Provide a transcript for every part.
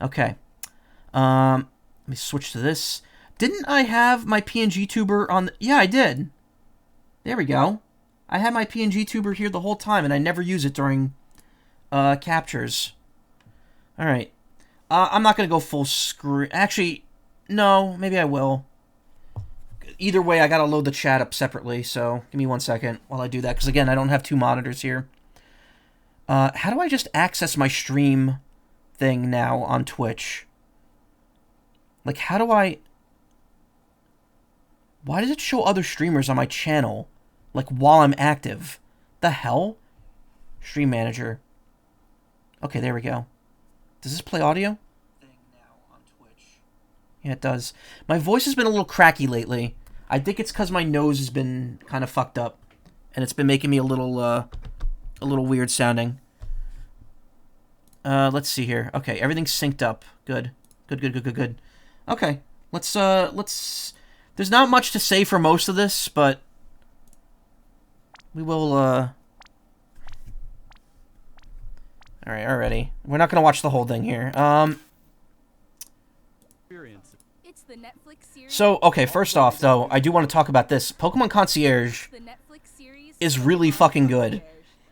Okay. Let me switch to this. Didn't I have my PNG tuber on... Yeah, I did. There we go. I had my PNG tuber here the whole time, and I never use it during captures. Alright. I'm not going to go full screen. Actually, no, maybe I will. Either way, I got to load the chat up separately, so give me 1 second while I do that. Because, again, I don't have two monitors here. How do I just access my stream thing now on Twitch? Like, how do I... Why does it show other streamers on my channel? Like, while I'm active? The hell? Stream manager. Okay, there we go. Does this play audio? Yeah, it does. My voice has been a little cracky lately. I think it's because my nose has been kind of fucked up. And it's been making me a little weird sounding. Let's see here. Okay, everything's synced up. Good. Good. Okay, let's... There's not much to say for most of this, but... We will, Alright, alrighty. We're not gonna watch the whole thing here. So, okay, first off, though, I do want to talk about this. Pokemon Concierge is really fucking good.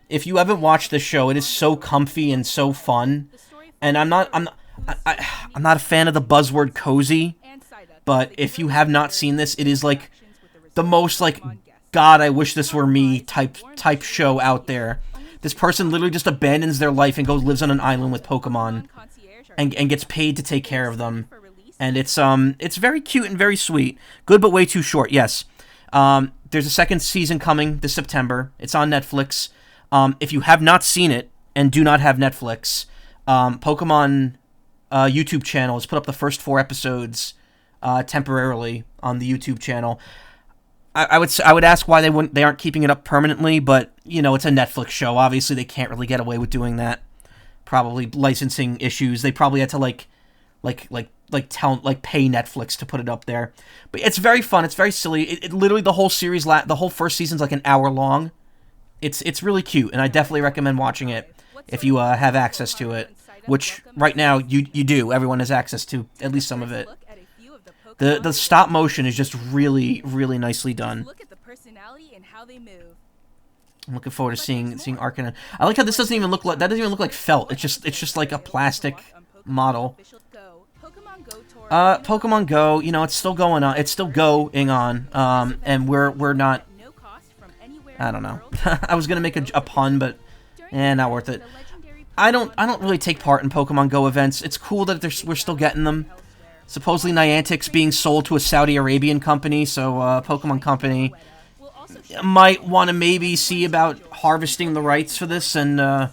If you haven't watched this show, it is so comfy and so fun. And I'm not a fan of the buzzword cozy, but if you have not seen this, it is like the most like God, I wish this were me type show out there. This person literally just abandons their life and lives on an island with Pokemon and gets paid to take care of them. And it's very cute and very sweet. Good, but way too short. Yes. There's a second season coming this September. It's on Netflix. If you have not seen it and do not have Netflix, Pokemon YouTube channel has put up the first 4 episodes temporarily on the YouTube channel. I would ask why they aren't keeping it up permanently, but you know, it's a Netflix show. Obviously, they can't really get away with doing that. Probably licensing issues. They probably had to pay Netflix to put it up there. But it's very fun. It's very silly. It literally the whole series, the whole first season's like an hour long. It's really cute, and I definitely recommend watching it if you have access to it. Which right now you do. Everyone has access to at least some of it. The stop motion is just really, really nicely done. I'm looking forward to seeing Arcanine. I like how this doesn't even look like felt. It's just like a plastic model. Pokemon Go, you know, it's still going on. It's still going on. And we're not. I don't know. I was gonna make a pun, but not worth it. I don't really take part in Pokemon Go events. It's cool that we're still getting them. Supposedly Niantic's being sold to a Saudi Arabian company, so Pokemon Company might want to maybe see about harvesting the rights for this and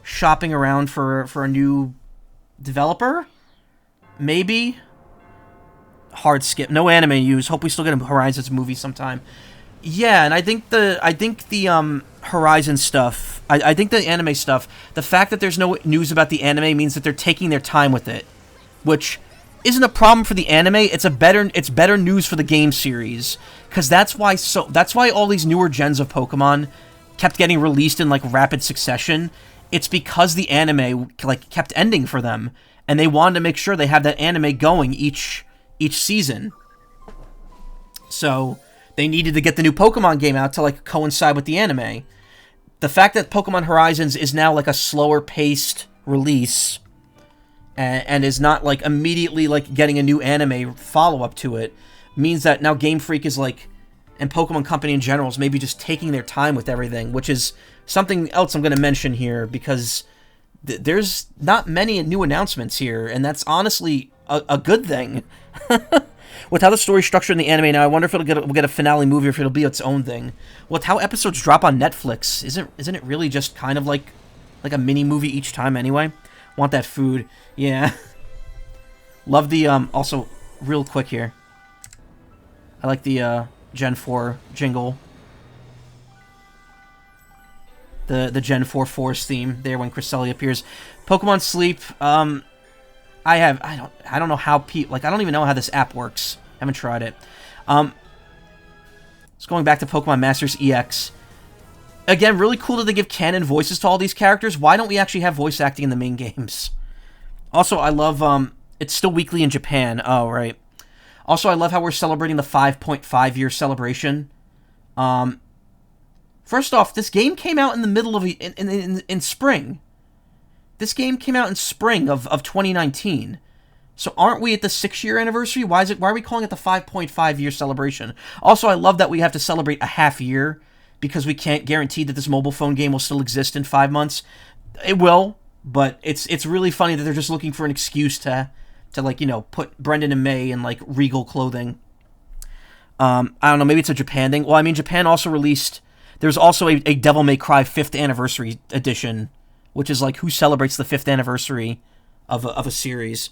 shopping around for a new developer. Maybe. Hard skip. No anime news. Hope we still get a Horizons movie sometime. Yeah, and I think the Horizon stuff, I think the anime stuff, the fact that there's no news about the anime means that they're taking their time with it, which isn't a problem for the anime. It's better news for the game series, because that's why all these newer gens of Pokemon kept getting released in like rapid succession. It's because the anime like kept ending for them, and they wanted to make sure they have that anime going each season. So they needed to get the new Pokemon game out to like coincide with the anime. The fact that Pokemon Horizons is now like a slower paced release and is not like immediately like getting a new anime follow-up to it means that now Game Freak is like, and Pokemon Company in general is maybe just taking their time with everything, which is something else I'm going to mention here, because there's not many new announcements here, and that's honestly a good thing. With how the story's structured in the anime now, I wonder if we'll get a finale movie or if it'll be its own thing. With how episodes drop on Netflix, isn't it really just kind of like a mini movie each time anyway? Want that food. Yeah. Love the, also, real quick here. I like the, Gen 4 jingle. The Gen 4 Force theme there when Cresselia appears. Pokemon Sleep, I don't know how I don't even know how this app works. I haven't tried it. It's going back to Pokemon Masters EX. Again, really cool that they give canon voices to all these characters. Why don't we actually have voice acting in the main games? Also, I love, it's still weekly in Japan. Oh, right. Also, I love how we're celebrating the 5.5-year celebration. First off, this game came out in the middle of, in spring. This game came out in spring of 2019. So aren't we at the 6-year anniversary? Why are we calling it the 5.5-year celebration? Also, I love that we have to celebrate a half year because we can't guarantee that this mobile phone game will still exist in 5 months. It will, but it's really funny that they're just looking for an excuse to like, you know, put Brendan and May in like regal clothing. I don't know, maybe it's a Japan thing. Well, I mean, Japan also released, there's also a Devil May Cry 5th anniversary edition, which is like who celebrates the 5th anniversary of a series.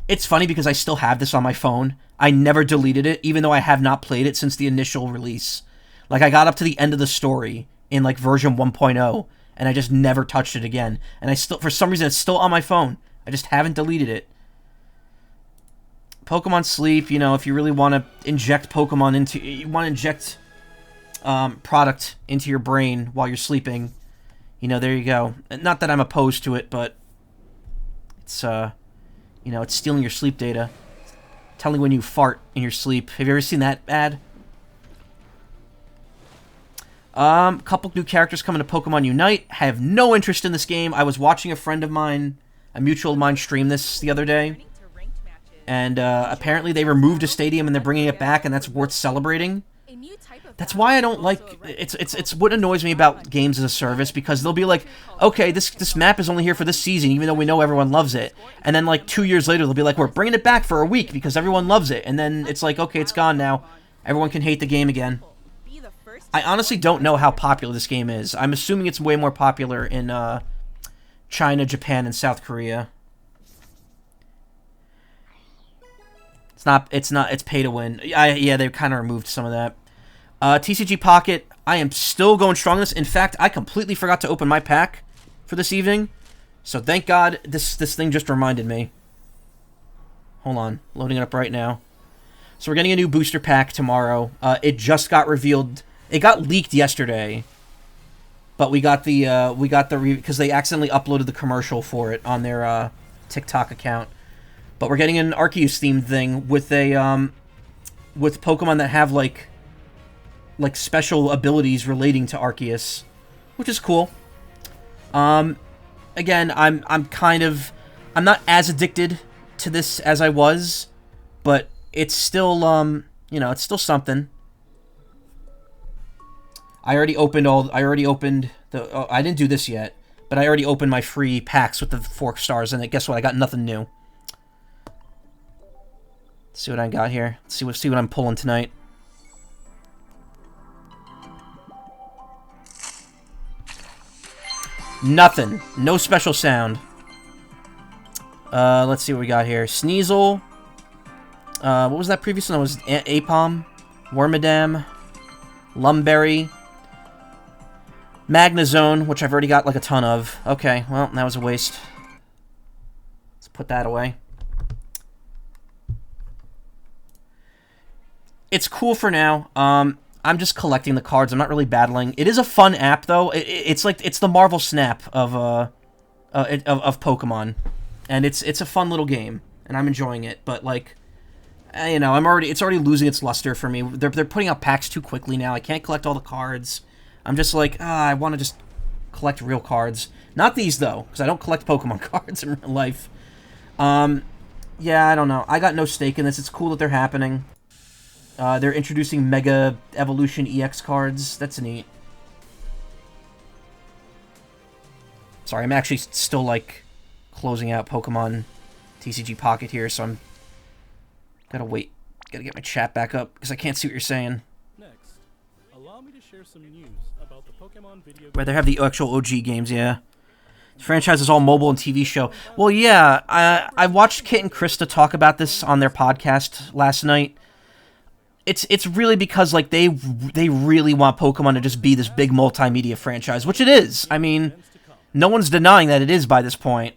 It's funny because I still have this on my phone. I never deleted it, even though I have not played it since the initial release. Like, I got up to the end of the story in, like, version 1.0, and I just never touched it again. And I still, for some reason, it's still on my phone. I just haven't deleted it. Pokemon Sleep, you know, if you really want to inject Pokemon into, you want to inject product into your brain while you're sleeping, you know, there you go. Not that I'm opposed to it, but it's, you know, it's stealing your sleep data. Telling when you fart in your sleep. Have you ever seen that ad? Couple new characters coming to Pokemon Unite. I have no interest in this game. I was watching a friend of mine, a mutual of mine, stream this the other day. And apparently they removed a stadium and they're bringing it back, and that's worth celebrating. That's why I don't like... It's what annoys me about games as a service, because they'll be like, okay, this map is only here for this season, even though we know everyone loves it. And then, like, 2 years later, they'll be like, we're bringing it back for a week because everyone loves it. And then it's like, okay, it's gone now. Everyone can hate the game again. I honestly don't know how popular this game is. I'm assuming it's way more popular in China, Japan, and South Korea. It's pay to win. Yeah, they kind of removed some of that. TCG Pocket, I am still going strong in this. In fact, I completely forgot to open my pack for this evening. So thank God this thing just reminded me. Hold on, loading it up right now. So we're getting a new booster pack tomorrow. It just got revealed. It got leaked yesterday, but we got the because they accidentally uploaded the commercial for it on their TikTok account. But we're getting an Arceus themed thing with a with Pokemon that have like special abilities relating to Arceus, which is cool. Again, I'm not as addicted to this as I was, but it's still you know, it's still something. I already opened the I didn't do this yet, but I already opened my free packs with the 4 stars, and guess what? I got nothing new. Let's see what I got here. Let's see what I'm pulling tonight. Nothing. No special sound. Let's see what we got here. Sneasel. What was that previous one? That was Apom. Wormadam. Lumberry. Magnezone, which I've already got like a ton of. Okay, well, that was a waste. Let's put that away. It's cool for now. I'm just collecting the cards. I'm not really battling. It is a fun app, though. It's the Marvel Snap of Pokemon, and it's a fun little game, and I'm enjoying it. But like, you know, it's already losing its luster for me. They're putting out packs too quickly now. I can't collect all the cards. I'm just like, I want to just collect real cards. Not these though, because I don't collect Pokemon cards in real life. Yeah, I don't know. I got no stake in this. It's cool that they're happening. They're introducing Mega Evolution EX cards. That's neat. Sorry, I'm actually still, like, closing out Pokemon TCG Pocket here, so I'm... Gotta wait. Gotta get my chat back up, because I can't see what you're saying. Next, allow me to share some news about the Pokemon video... Where they have the actual OG games, yeah. The franchise is all mobile and TV show. Well, yeah, I watched Kit and Krista talk about this on their podcast last night. It's really because, like, they really want Pokemon to just be this big multimedia franchise, which it is. I mean, no one's denying that it is by this point.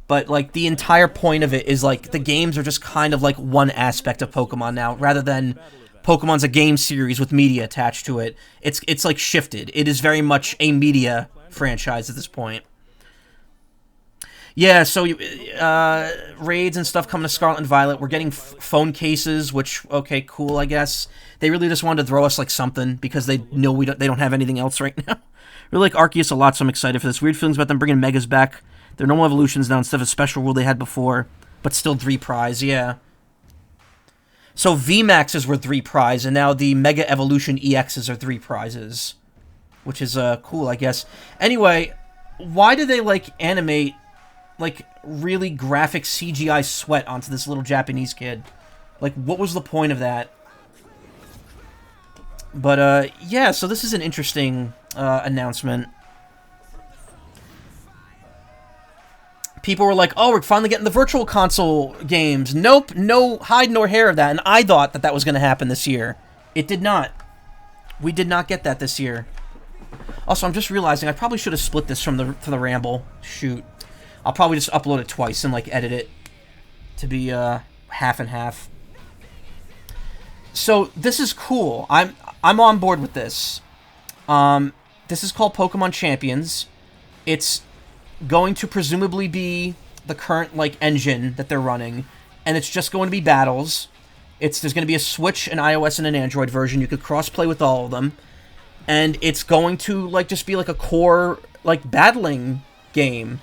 But, like, the entire point of it is, like, the games are just kind of, like, one aspect of Pokemon now, rather than Pokemon's a game series with media attached to it. It's like, shifted. It is very much a media franchise at this point. Yeah, so raids and stuff coming to Scarlet and Violet. We're getting phone cases, which, okay, cool, I guess. They really just wanted to throw us like something because they know they don't have anything else right now. Really like Arceus a lot, so I'm excited for this. Weird feelings about them bringing Megas back. Their normal evolutions now instead of a special rule they had before, but still 3 prize, yeah. So VMAXs were 3 prize, and now the Mega Evolution EXs are 3 prizes, which is cool, I guess. Anyway, why do they like animate like really graphic CGI sweat onto this little Japanese kid? Like, what was the point of that? But yeah, so this is an interesting announcement. People were like, oh, we're finally getting the Virtual Console games. Nope, no hide nor hair of that. And I thought that was going to happen this year. It did not. We did not get that this year. Also, I'm just realizing I probably should have split this from the ramble. Shoot. I'll probably just upload it twice and, like, edit it to be half and half. So, this is cool. I'm on board with this. This is called Pokemon Champions. It's going to presumably be the current like engine that they're running, and it's just going to be battles. There's going to be a Switch, an iOS, and an Android version. You could cross-play with all of them, and it's going to like just be like a core like battling game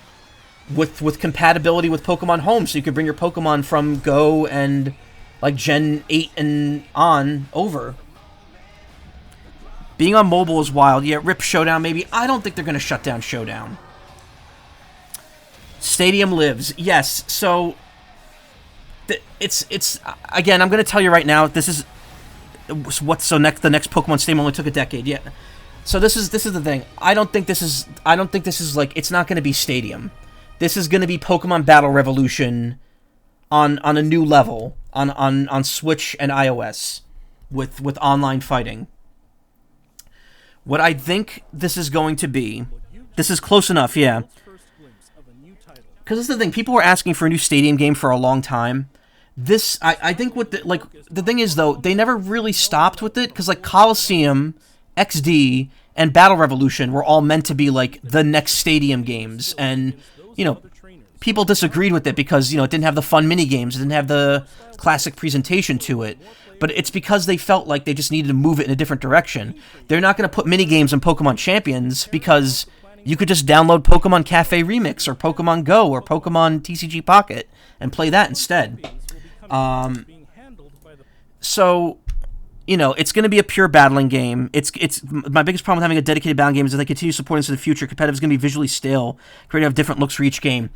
with compatibility with Pokemon Home, so you could bring your Pokemon from Go and like Gen 8 and on over. Being on mobile is wild. Yeah, rip Showdown maybe. I don't think they're going to shut down Showdown. Stadium lives. Yes, so it's again, I'm going to tell you right now, this is what's the next Pokemon Stadium only took a decade. Yeah. So this is the thing. I don't think this is like, it's not going to be Stadium. This is going to be Pokemon Battle Revolution on a new level on Switch and iOS with online fighting. What I think this is going to be, this is close enough, yeah. Because this is the thing, people were asking for a new Stadium game for a long time. This, I think what the thing is though, they never really stopped with it, because like Coliseum, XD, and Battle Revolution were all meant to be like the next Stadium games, and, you know, people disagreed with it because, you know, it didn't have the fun mini-games, it didn't have the classic presentation to it. But it's because they felt like they just needed to move it in a different direction. They're not going to put mini-games in Pokemon Champions because you could just download Pokemon Cafe Remix or Pokemon Go or Pokemon TCG Pocket and play that instead. So, you know, it's going to be a pure battling game. It's my biggest problem with having a dedicated battling game is that they continue supporting this in the future. Competitive is going to be visually stale. Creative have different looks for each game.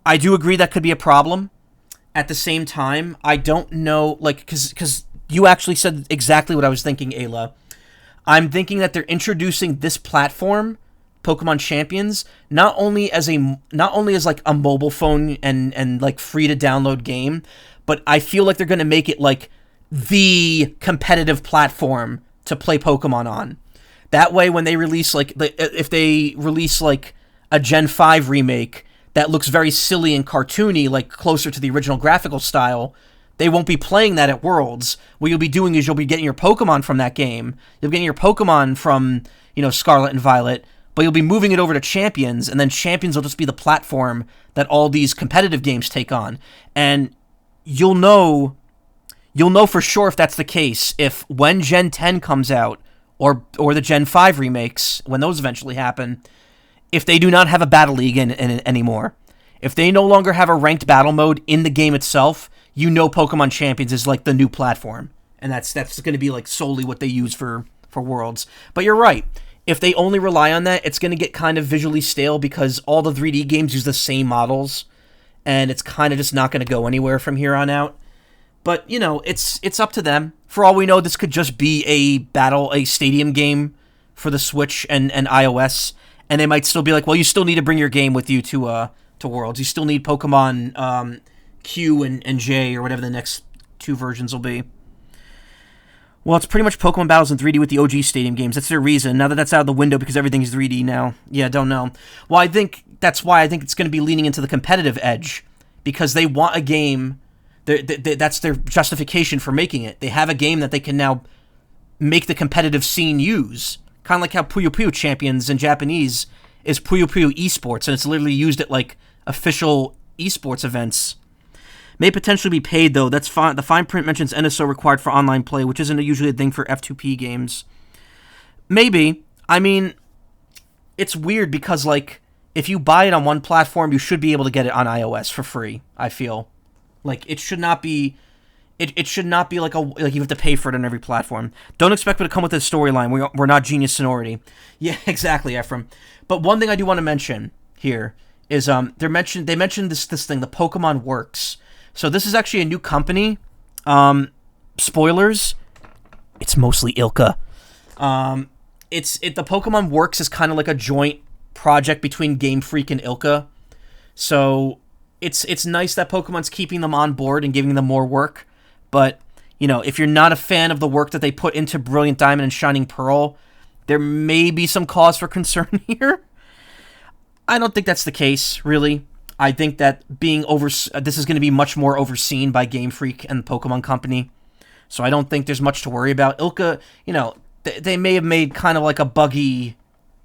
I do agree that could be a problem. At the same time, I don't know, like, because you actually said exactly what I was thinking, Ayla. I'm thinking that they're introducing this platform, Pokemon Champions, not only as like a mobile phone and like free to download game, but I feel like they're going to make it like the competitive platform to play Pokemon on. That way, when they release like if they release like a Gen 5 remake that looks very silly and cartoony, like closer to the original graphical style, they won't be playing that at Worlds. What you'll be doing is you'll be getting your Pokemon from that game. You'll be getting your Pokemon from, you know, Scarlet and Violet, but you'll be moving it over to Champions, and then Champions will just be the platform that all these competitive games take on. And you'll know for sure if that's the case if when Gen 10 comes out, or the Gen 5 remakes, when those eventually happen, if they do not have a battle league in anymore, if they no longer have a ranked battle mode in the game itself, you know Pokemon Champions is like the new platform, and that's going to be like solely what they use for Worlds. But you're right. If they only rely on that, it's going to get kind of visually stale because all the 3D games use the same models, and it's kind of just not going to go anywhere from here on out. But, you know, it's up to them. For all we know, this could just be a Stadium game for the Switch and iOS. And they might still be like, well, you still need to bring your game with you to Worlds. You still need Pokemon Q and J or whatever the next 2 versions will be. Well, it's pretty much Pokemon battles in 3D with the OG Stadium games. That's their reason. Now that's out of the window because everything's 3D now. Yeah, don't know. Well, I think that's why I think it's going to be leaning into the competitive edge because they want a game. That's their justification for making it. They have a game that they can now make the competitive scene use. Kind of like how Puyo Puyo Champions in Japanese is Puyo Puyo Esports, and it's literally used at like official esports events. May potentially be paid, though. That's fine. The fine print mentions NSO required for online play, which isn't usually a thing for F2P games. Maybe. I mean, it's weird because, like, if you buy it on one platform, you should be able to get it on iOS for free, I feel. Like, it should not be... It should not be like you have to pay for it on every platform. Don't expect it to come with a storyline. We're not Genius Sonority. Yeah, exactly, Ephraim. But one thing I do want to mention here is they mentioned this thing, the Pokemon Works. So this is actually a new company. Spoilers. It's mostly Ilka. The Pokemon Works is kind of like a joint project between Game Freak and Ilka. So it's nice that Pokemon's keeping them on board and giving them more work. But, you know, if you're not a fan of the work that they put into Brilliant Diamond and Shining Pearl, there may be some cause for concern here. I don't think that's the case, really. I think that this is going to be much more overseen by Game Freak and the Pokemon Company. So I don't think there's much to worry about. Ilka, you know, they may have made kind of like a buggy,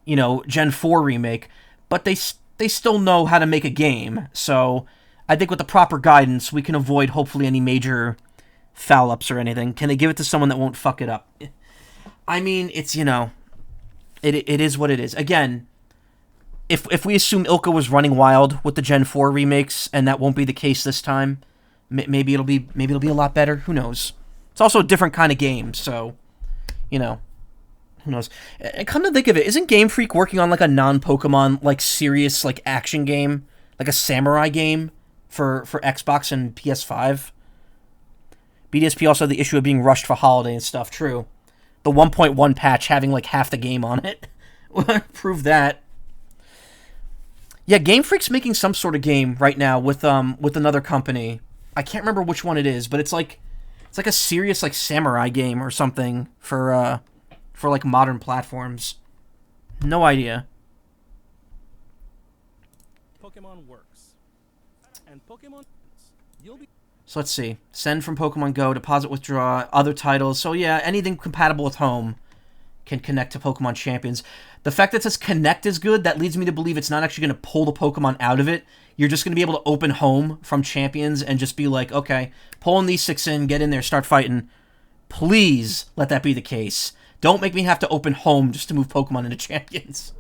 you know, Gen 4 remake, but they still know how to make a game. So I think with the proper guidance, we can avoid hopefully any major foul-ups or anything. Can they give it to someone that won't fuck it up? I mean, it's, you know, it is what it is. Again, if we assume Ilka was running wild with the Gen 4 remakes, and that won't be the case this time, maybe it'll be a lot better. Who knows? It's also a different kind of game, so, you know, who knows? And come to think of it, isn't Game Freak working on like a non-Pokemon, like serious like action game, like a samurai game for Xbox and PS5? BDSP also had the issue of being rushed for holiday and stuff. True. The 1.1 patch having like half the game on it. Prove that. Yeah, Game Freak's making some sort of game right now with another company. I can't remember which one it is, but it's like a serious like samurai game or something for like modern platforms. No idea. Pokemon Works. And Pokemon you'll be So let's see. Send from Pokemon Go, deposit, withdraw, other titles. So yeah, anything compatible with home can connect to Pokemon Champions. The fact that it says connect is good. That leads me to believe it's not actually going to pull the Pokemon out of it. You're just going to be able to open home from Champions and just be like, okay, pulling these 6 in, get in there, start fighting. Please let that be the case. Don't make me have to open home just to move Pokemon into Champions.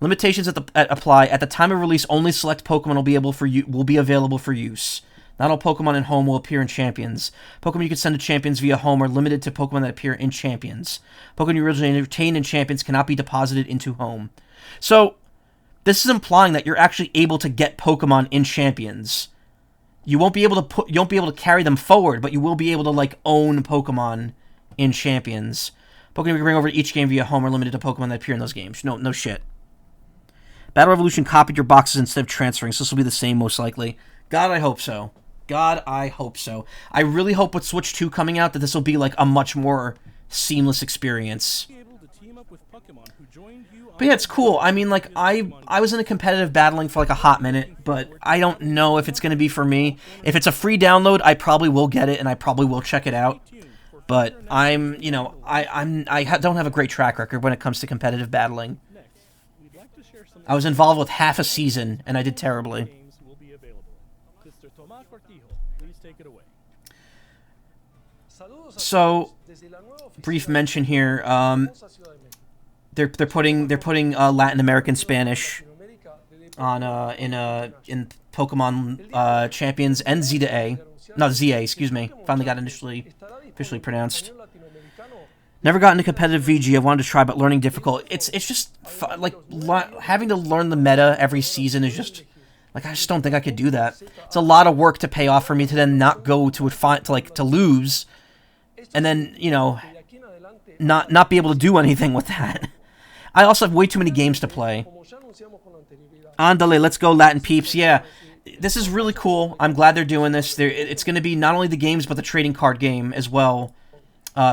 Limitations apply. At the time of release, only select Pokemon will be available for use. Not all Pokemon in home will appear in Champions. Pokemon you can send to Champions via home are limited to Pokemon that appear in Champions. Pokemon you originally obtained in Champions cannot be deposited into home. So, this is implying that you're actually able to get Pokemon in Champions. You won't be able to carry them forward, but you will be able to like own Pokemon in Champions. Pokemon you can bring over to each game via home are limited to Pokemon that appear in those games. No shit. Battle Revolution copied your boxes instead of transferring, so this will be the same most likely. God, I hope so. God, I hope so. I really hope with Switch 2 coming out that this will be like a much more seamless experience. But yeah, it's cool. I mean, like, I was in a competitive battling for like a hot minute, but I don't know if it's going to be for me. If it's a free download, I probably will get it, and I probably will check it out. But I don't have a great track record when it comes to competitive battling. I was involved with half a season, and I did terribly. So, brief mention here. They're putting Latin American Spanish on in Pokemon Champions and ZA. Excuse me. Finally got officially pronounced. Never got into competitive VG. I wanted to try, but learning difficult. It's just having to learn the meta every season is just like I just don't think I could do that. It's a lot of work to pay off for me to then not go to lose, and then not be able to do anything with that. I also have way too many games to play. Andale, let's go Latin peeps. Yeah, this is really cool. I'm glad they're doing this. It's going to be not only the games but the trading card game as well.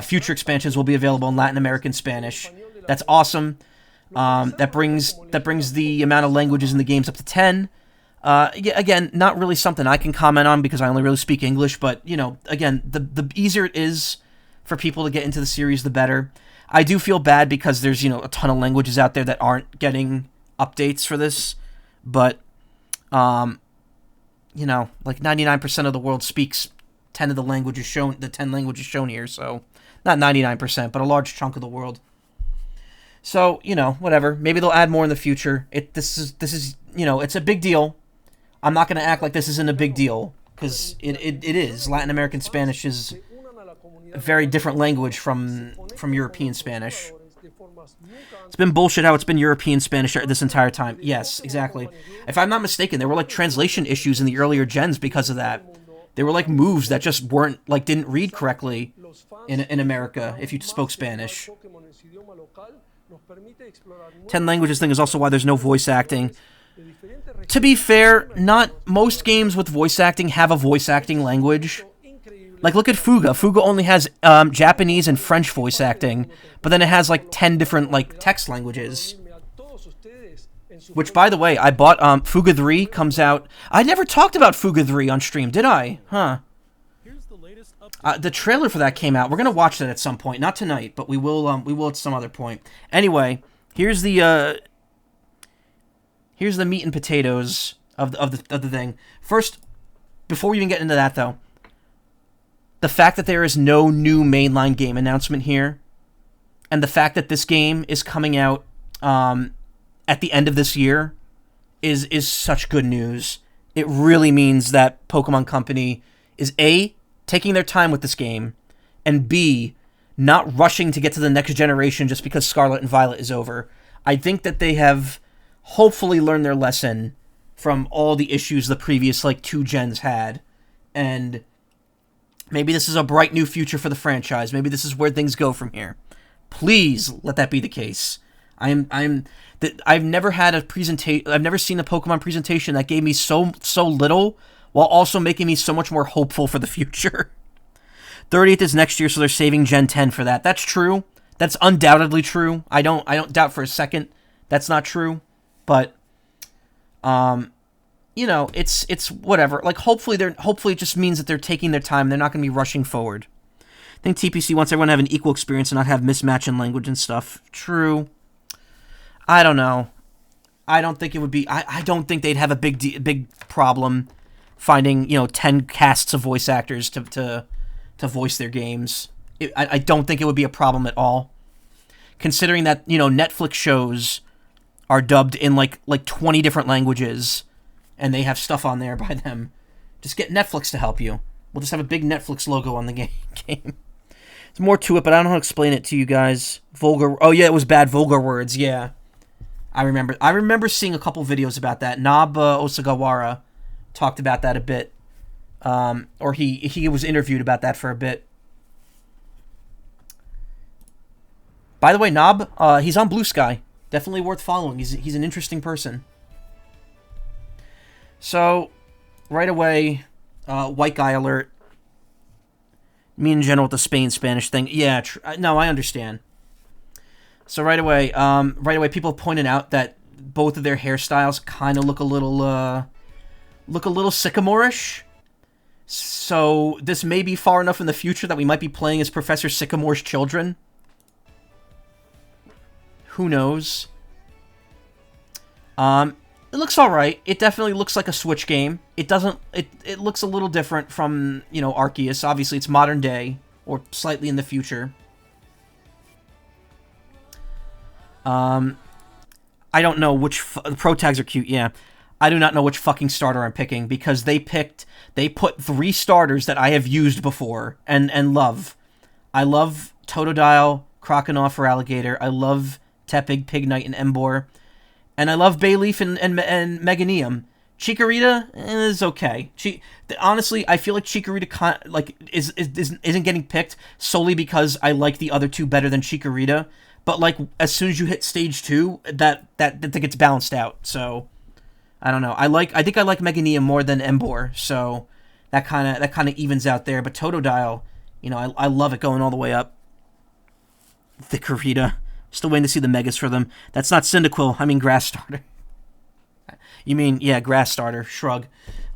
Future expansions will be available in Latin American Spanish. That's awesome. That brings the amount of languages in the games up to 10. Again, not really something I can comment on because I only really speak English, but, again, the easier it is for people to get into the series, the better. I do feel bad because there's, a ton of languages out there that aren't getting updates for this, but You know, like 99% of the world speaks 10 of the 10 languages shown here, so not 99%, but a large chunk of the world. So, you know, whatever. Maybe they'll add more in the future. This is, you know, it's a big deal. I'm not going to act like this isn't a big deal, because it is. Latin American Spanish is a very different language from European Spanish. It's been bullshit how it's been European Spanish this entire time. Yes, exactly. If I'm not mistaken, there were like translation issues in the earlier gens because of that. There were like moves that just weren't, like, didn't read correctly in America if you spoke Spanish. 10 languages thing is also why there's no voice acting. To be fair, not most games with voice acting have a voice acting language. Like, look at Fuga. Fuga only has Japanese and French voice acting, but then it has like 10 different like text languages. Which, by the way, I bought Fuga 3 comes out. I never talked about Fuga 3 on stream, did I? Huh. The trailer for that came out. We're gonna watch that at some point, not tonight, but we will at some other point. Anyway, here's the meat and potatoes of the thing. First, before we even get into that though, the fact that there is no new mainline game announcement here, and the fact that this game is coming out at the end of this year is such good news. It really means that Pokemon Company is A, taking their time with this game, and B, not rushing to get to the next generation just because Scarlet and Violet is over. I think that they have hopefully learned their lesson from all the issues the previous, like, 2 gens had, and maybe this is a bright new future for the franchise. Maybe this is where things go from here. Please let that be the case. I've never had a presentation. I've never seen a Pokemon presentation that gave me so little, while also making me so much more hopeful for the future. 30th is next year, so they're saving Gen 10 for that. That's true. That's undoubtedly true. I don't doubt for a second that's not true. But, you know, it's whatever. Like, hopefully it just means that they're taking their time. They're not going to be rushing forward. I think TPC wants everyone to have an equal experience and not have mismatch in language and stuff. True. I don't know. I don't think it would be. I don't think they'd have a big problem finding, you know, 10 casts of voice actors to voice their games. I don't think it would be a problem at all, considering that, you know, Netflix shows are dubbed in like 20 different languages, and they have stuff on there by them. Just get Netflix to help you. We'll just have a big Netflix logo on the game. There's more to it, but I don't know how to explain it to you guys. Vulgar. Oh yeah, it was bad vulgar words. Yeah, I remember seeing a couple videos about that. Nob Osagawara talked about that a bit, or he was interviewed about that for a bit. By the way, Nob, he's on Blue Sky. Definitely worth following. He's an interesting person. So, right away, white guy alert. Me in general with the Spanish thing. Yeah, no, I understand. So right away, people pointed out that both of their hairstyles kind of look a little Sycamore-ish. So this may be far enough in the future that we might be playing as Professor Sycamore's children. Who knows? It looks alright. It definitely looks like a Switch game. It doesn't... It looks a little different from, you know, Arceus. Obviously, it's modern day, or slightly in the future. I don't know which... The Pro Tags are cute, yeah. I do not know which fucking starter I'm picking, because they put 3 starters that I have used before, and love. I love Totodile, Croconaw for Alligator. I love Tepig, Pignite, and Emboar. And I love Bayleaf and Meganium. Chikorita is okay. Honestly, I feel like Chikorita isn't getting picked solely because I like the other 2 better than Chikorita. But like as soon as you hit stage 2, that gets balanced out. So I don't know. I think I like Meganium more than Emboar. So that kind of evens out there. But Totodile, you know, I love it going all the way up. Chikorita. Still waiting to see the megas for them. That's not Cyndaquil. I mean Grass Starter. You mean, yeah, Grass Starter. Shrug.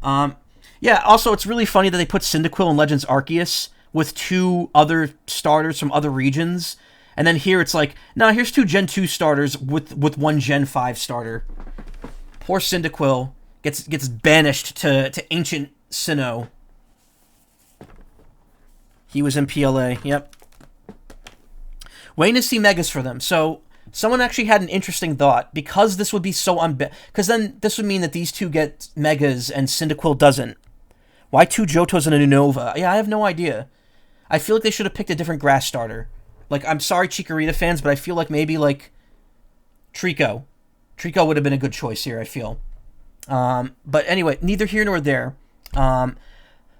Yeah, also, it's really funny that they put Cyndaquil in Legends Arceus with 2 other starters from other regions. And then here it's like, no, here's 2 Gen 2 starters with 1 Gen 5 starter. Poor Cyndaquil gets banished to ancient Sinnoh. He was in PLA. Yep. Waiting to see megas for them. So someone actually had an interesting thought, because this would be so because then this would mean that these two get megas and Cyndaquil doesn't. Why 2 Johtos and a Unova? Yeah, I have no idea. I feel like they should have picked a different grass starter. Like, I'm sorry, Chikorita fans, but I feel like maybe, like, Trico. Trico would have been a good choice here, I feel. But anyway, neither here nor there.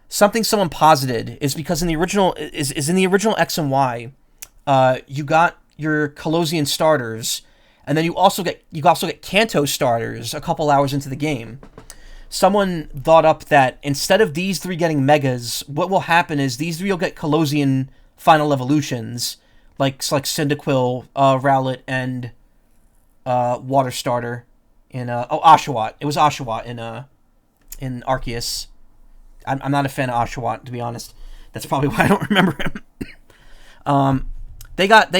Something someone posited is because in the original in the original X and Y, you got your Colosian starters, and then you also get Kanto starters a couple hours into the game. Someone thought up that instead of these 3 getting megas, what will happen is these 3 will get Colosian final evolutions, like Cyndaquil, Rowlet, and Water Starter in Oshawott. It was Oshawott in Arceus. I'm not a fan of Oshawott, to be honest. That's probably why I don't remember him. They got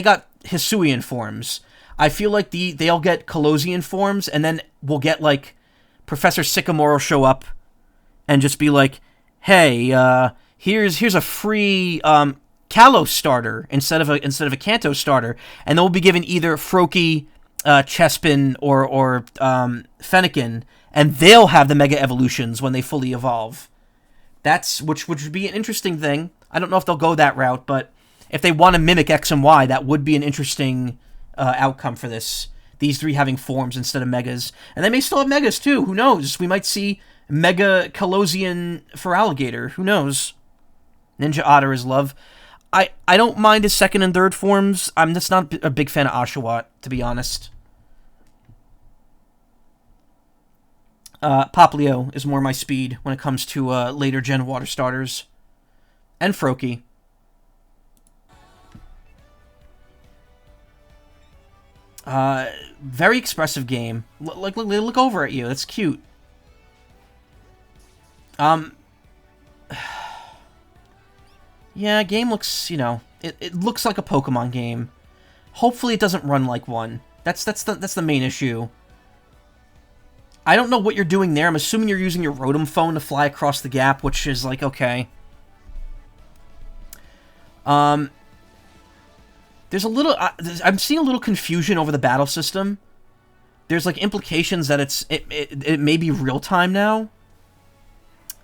Hisuian forms. I feel like they'll get Colosian forms, and then we'll get like Professor Sycamore will show up and just be like, "Hey, here's a free Kalos starter instead of a Kanto starter," and they'll be given either Froakie, Chespin, or Fennekin, and they'll have the Mega Evolutions when they fully evolve. Which would be an interesting thing. I don't know if they'll go that route, but if they want to mimic X and Y, that would be an interesting outcome for this. These 3 having forms instead of megas. And they may still have megas, too. Who knows? We might see Mega Colosian for Alligator. Who knows? Ninja Otter is love. I don't mind his 2nd and 3rd forms. I'm just not a big fan of Oshawott, to be honest. Popplio is more my speed when it comes to later gen water starters. And Froakie. Very expressive game. Look over at you. That's cute. Yeah, game looks, it looks like a Pokemon game. Hopefully it doesn't run like one. That's the main issue. I don't know what you're doing there. I'm assuming you're using your Rotom phone to fly across the gap, which is like, okay. There's a little... I'm seeing a little confusion over the battle system. There's, like, implications that it may be real-time now.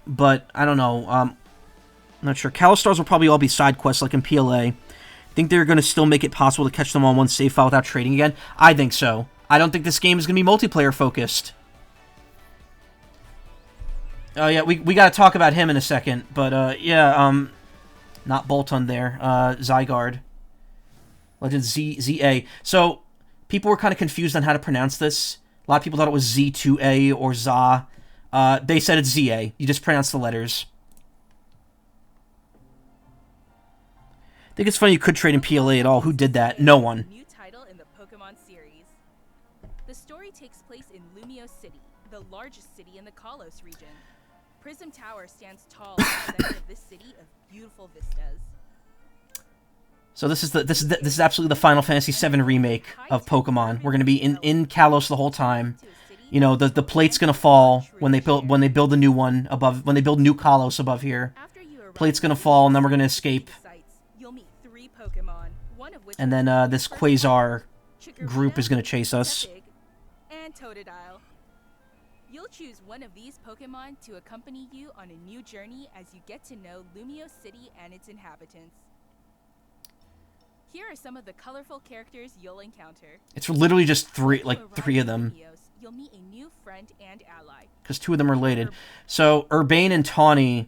But, I don't know. I'm not sure. Kalistars will probably all be side quests, like in PLA. Think they're going to still make it possible to catch them on one save file without trading again? I think so. I don't think this game is going to be multiplayer-focused. Oh, yeah, we got to talk about him in a second. But, yeah, not Bolton there. Zygarde. Legend ZA. So, people were kind of confused on how to pronounce this. A lot of people thought it was Z2A or ZA. They said it's ZA. You just pronounce the letters. I think it's funny you could trade in PLA at all. Who did that? No one. New title in the Pokemon series. The story takes place in Lumio City, the largest city in the Kalos region. Prism Tower stands tall in the center of this city of beautiful vistas. So this is absolutely the Final Fantasy VII remake of Pokemon. We're gonna be in Kalos the whole time. You know, the plate's gonna fall when they build the new one above, when they build new Kalos above here. Plate's gonna fall, and then we're gonna escape. And then this Quasar group is gonna chase us. And Totodile. You'll choose one of these Pokemon to accompany you on a new journey as you get to know Lumio City and its inhabitants. Here are some of the colorful characters you'll encounter. It's literally just three of them. You'll meet a new friend and ally. Because 2 of them are related. So, Urbane and Tawny,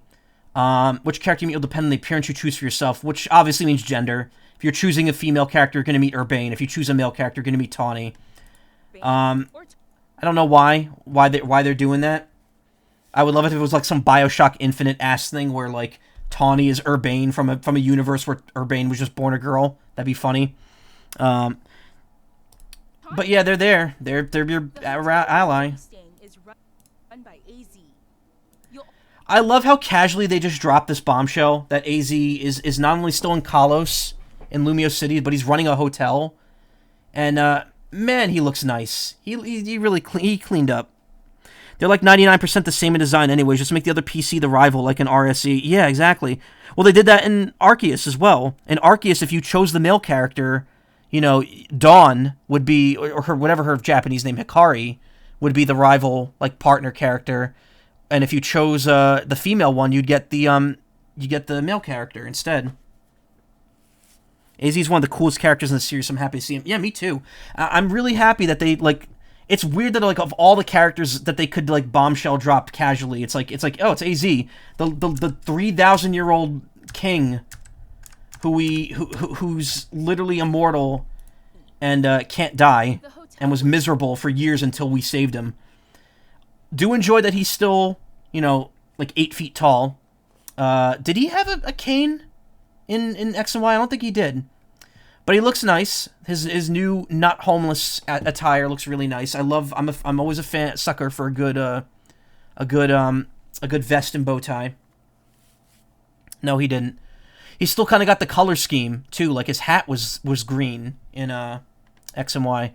which character you meet will depend on the appearance you choose for yourself, which obviously means gender. If you're choosing a female character, you're going to meet Urbane. If you choose a male character, you're going to meet Tawny. I don't know why they're doing that. I would love it if it was like some Bioshock Infinite ass thing where like Tawny is Urbane from a universe where Urbane was just born a girl. That'd be funny. But yeah, they're there. They're your ally. I love how casually they just dropped this bombshell that AZ is not only still in Kalos in Lumio City, but he's running a hotel. And man, he looks nice. He really cleaned up. They're like 99% the same in design anyways. Just make the other PC the rival, like an RSE. Yeah, exactly. Well, they did that in Arceus as well. In Arceus, if you chose the male character, you know, Dawn would be, or her, whatever her Japanese name, Hikari, would be the rival, like, partner character. And if you chose the female one, you get the male character instead. AZ is one of the coolest characters in the series, so I'm happy to see him. Yeah, me too. I'm really happy that they, like... It's weird that, like, of all the characters that they could, like, bombshell drop casually, it's like, oh, it's AZ. The 3,000-year-old king who's literally immortal and can't die and was miserable for years until we saved him. Do enjoy that he's still, you know, like 8 feet tall. Did he have a cane in X and Y? I don't think he did. But he looks nice. His new not homeless attire looks really nice. I'm always a sucker for a good vest and bow tie. No, he didn't. He's still kind of got the color scheme too. Like his hat was green in X and Y.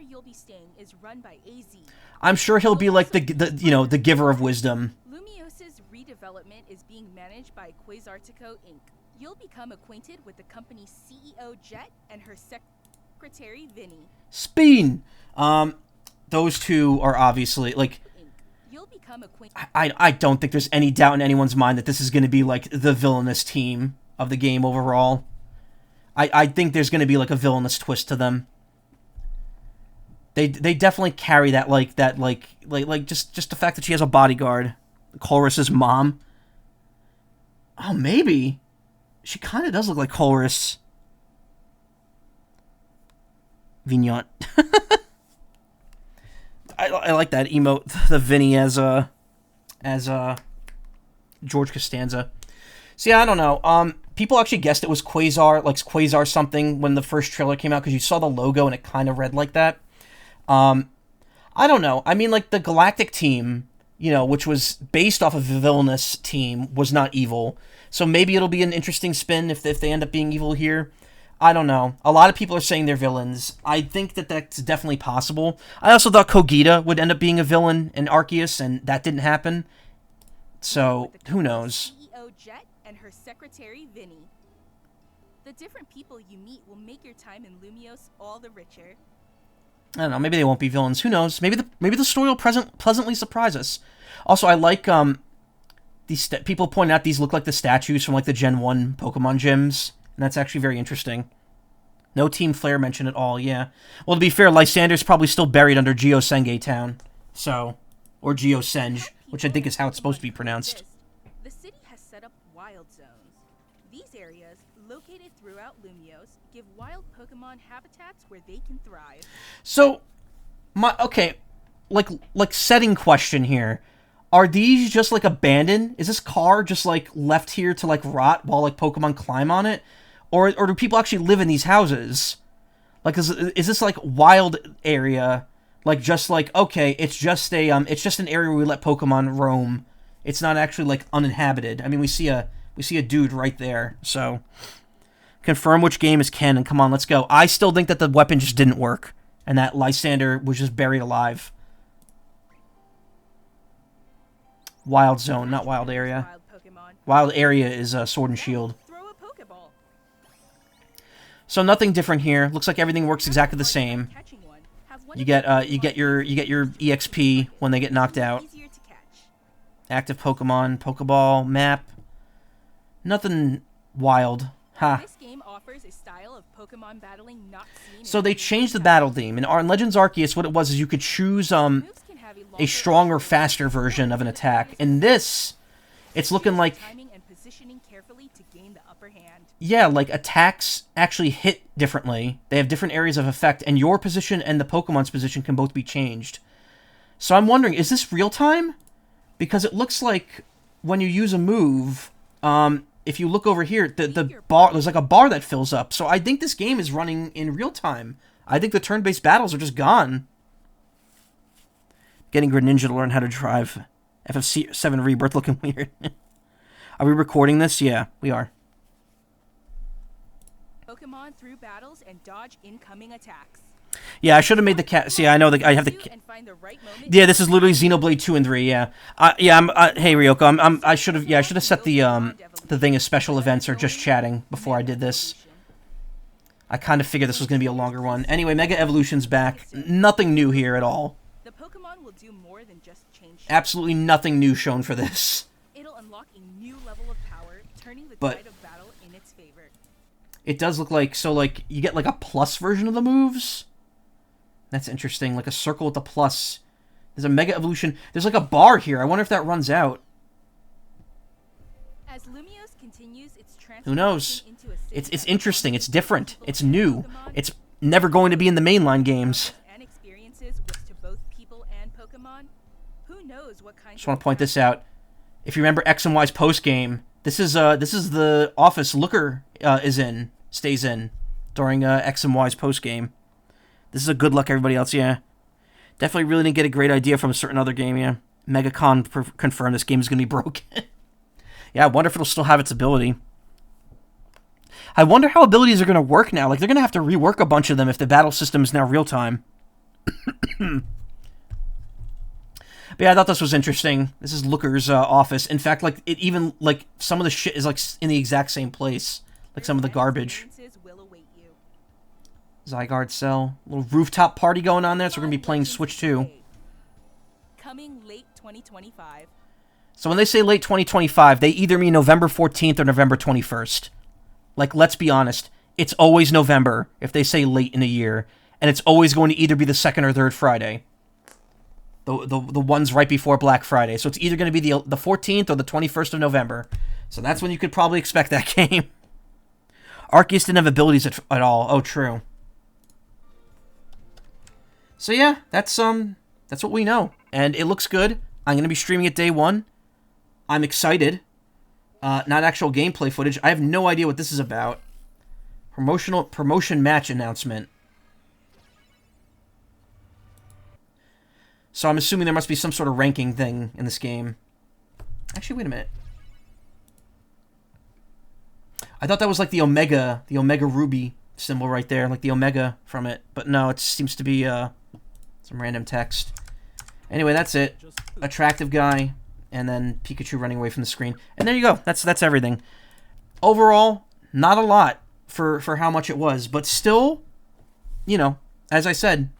You'll be staying is run by AZ. I'm sure he'll be like the giver of wisdom. Lumios's redevelopment is being managed by Quasartico Inc. You'll become acquainted with the company's CEO, Jet, and her secretary, Vinny. Speen! Those two are obviously, like... You'll become acquainted... I don't think there's any doubt in anyone's mind that this is going to be, like, the villainous team of the game overall. I think there's going to be, like, a villainous twist to them. They definitely carry that, just the fact that she has a bodyguard. Chorus's mom. Oh, maybe... She kind of does look like Chorus. Vignette. I like that emote, the Vinny as George Costanza. So yeah, I don't know. People actually guessed it was Quasar something when the first trailer came out because you saw the logo and it kind of read like that. I don't know. I mean, like the Galactic team, you know, which was based off of a villainous team, was not evil. So maybe it'll be an interesting spin if they end up being evil here. I don't know. A lot of people are saying they're villains. I think that that's definitely possible. I also thought Kogita would end up being a villain in Arceus, and that didn't happen. So, who knows? CEO Jet and her secretary, Vinny. The different people you meet will make your time in Lumios all the richer. I don't know. Maybe they won't be villains. Who knows? Maybe the story will pleasantly surprise us. Also, I like these people point out these look like the statues from like the Gen 1 Pokemon gyms, and that's actually very interesting. No Team Flare mentioned at all, yeah. Well, to be fair, Lysander's probably still buried under Geosenge Town, so, or Geosenge, which I think is how it's supposed to be pronounced. The city has set up wild zones. These areas, located throughout Lumios, give wild Pokemon habitats where they can thrive. So, like setting question here. Are these just, like, abandoned? Is this car just, like, left here to, like, rot while, like, Pokemon climb on it? Or do people actually live in these houses? Like, is this, like, wild area? Like, just, like, okay, it's just an area where we let Pokemon roam. It's not actually, like, uninhabited. I mean, we see a dude right there, so... Confirm which game is canon. Come on, let's go. I still think that the weapon just didn't work. And that Lysander was just buried alive. Wild Zone, not Wild Area. Wild Area is Sword and Shield. So nothing different here. Looks like everything works exactly the same. You get your EXP when they get knocked out. Active Pokemon, Pokeball, map. Nothing wild. Ha. So they changed the battle theme. In Legends Arceus, what it was is you could choose a stronger, faster version of an attack. In this, it's looking like... Yeah, like attacks actually hit differently. They have different areas of effect, and your position and the Pokemon's position can both be changed. So I'm wondering, is this real time? Because it looks like when you use a move, if you look over here, the bar, there's like a bar that fills up. So I think this game is running in real time. I think the turn-based battles are just gone. Getting Greninja to learn how to drive. FF7 Rebirth looking weird. Are we recording this? Yeah, we are. Pokemon through battles and dodge incoming attacks. Yeah, I should have made the cat. See, I know I have the. Yeah, this is literally Xenoblade 2 and 3. Yeah, yeah. Hey Ryoko, I should have. Yeah, I should have set the thing as special events or just chatting before I did this. I kind of figured this was going to be a longer one. Anyway, Mega Evolution's back. Nothing new here at all. The Pokemon will do more than just change. Absolutely nothing new shown for this. It'll unlock a new level of power, turning the tide of battle in its favor. It does look like you get like a plus version of the moves. That's interesting. Like a circle with a plus. There's a Mega Evolution. There's like a bar here. I wonder if that runs out. As Lumiose continues its who knows? It's interesting. It's different. It's new. It's never going to be in the mainline games. And experiences to both people and Pokemon. Who knows what kind. Just want to point this out. If you remember X and Y's post game, this is the office Looker stays in during X and Y's post game. This is a good luck, everybody else. Yeah, definitely really didn't get a great idea from a certain other game. Yeah, MegaCon confirmed this game is going to be broken. Yeah, I wonder if it'll still have its ability. I wonder how abilities are going to work now. Like, they're going to have to rework a bunch of them if the battle system is now real-time. But yeah, I thought this was interesting. This is Looker's office. In fact, like, it even, like, some of the shit is, like, in the exact same place. Like, some of the garbage. Zygarde Cell. Little rooftop party going on there, so we're going to be playing Switch 2. Coming late 2025. So when they say late 2025, they either mean November 14th or November 21st. Like, let's be honest. It's always November if they say late in a year. And it's always going to either be the second or third Friday. The ones right before Black Friday. So it's either going to be the 14th or the 21st of November. So that's when you could probably expect that game. Arceus didn't have abilities at all. Oh, true. So yeah, that's what we know. And it looks good. I'm going to be streaming it day one. I'm excited. Not actual gameplay footage. I have no idea what this is about. Promotion match announcement. So I'm assuming there must be some sort of ranking thing in this game. Actually, wait a minute. I thought that was like the Omega Ruby symbol right there, like the Omega from it. But no, it seems to be some random text. Anyway, that's it. Attractive guy, and then Pikachu running away from the screen. And there you go. That's everything. Overall, not a lot for how much it was, but still, you know, as I said,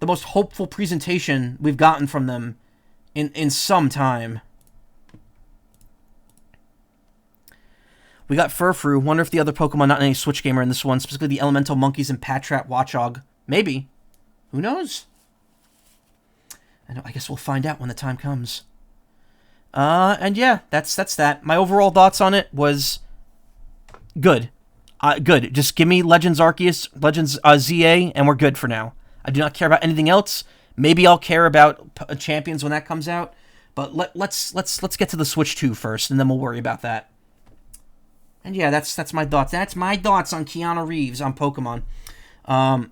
the most hopeful presentation we've gotten from them in some time. We got Furfrou. Wonder if the other Pokemon not in any Switch game are in this one, specifically the Elemental Monkeys and Patrat Watchog. Maybe. Who knows? I guess we'll find out when the time comes. And yeah, that's that. My overall thoughts on it was good. Good. Just give me Legends Arceus, Legends ZA, and we're good for now. I do not care about anything else. Maybe I'll care about Champions when that comes out. But let's get to the Switch 2 first, and then we'll worry about that. And yeah, that's my thoughts. That's my thoughts on Keanu Reeves on Pokemon. And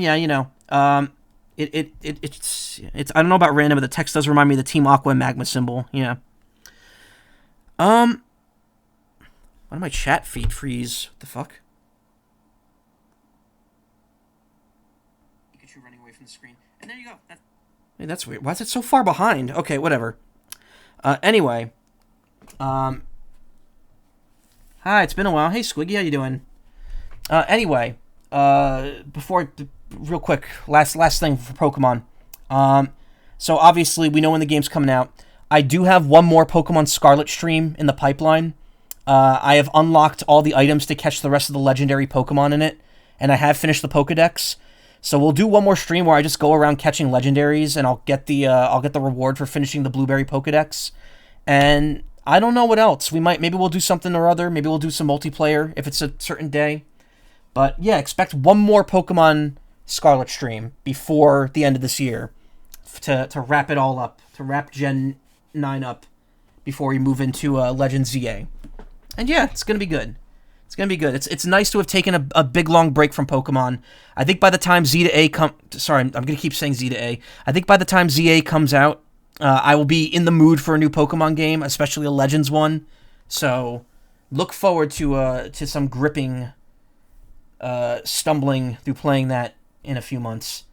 yeah, you know, it's I don't know about random, but the text does remind me of the Team Aqua and Magma symbol. Yeah. Why did my chat feed freeze? What the fuck? Pikachu running away from the screen. And there you go. Hey, that's weird. Why is it so far behind? Okay, whatever. Anyway. Hi, it's been a while. Hey, Squiggy, how you doing? Anyway, real quick, last thing for Pokemon. So obviously we know when the game's coming out. I do have one more Pokemon Scarlet stream in the pipeline. I have unlocked all the items to catch the rest of the legendary Pokemon in it, and I have finished the Pokedex. So we'll do one more stream where I just go around catching legendaries, and I'll get the reward for finishing the Blueberry Pokedex. And I don't know what else. Maybe we'll do something or other. Maybe we'll do some multiplayer if it's a certain day. But yeah, expect one more Pokemon Scarlet stream before the end of this year to wrap it all up, to wrap Gen 9 up before we move into Legend ZA. And yeah, it's going to be good. It's going to be good. It's nice to have taken a big, long break from Pokemon. I think by the time Z to A Sorry, I'm going to keep saying Z to A. I think by the time ZA comes out, I will be in the mood for a new Pokemon game, especially a Legends one. So look forward to some gripping, stumbling through playing that in a few months.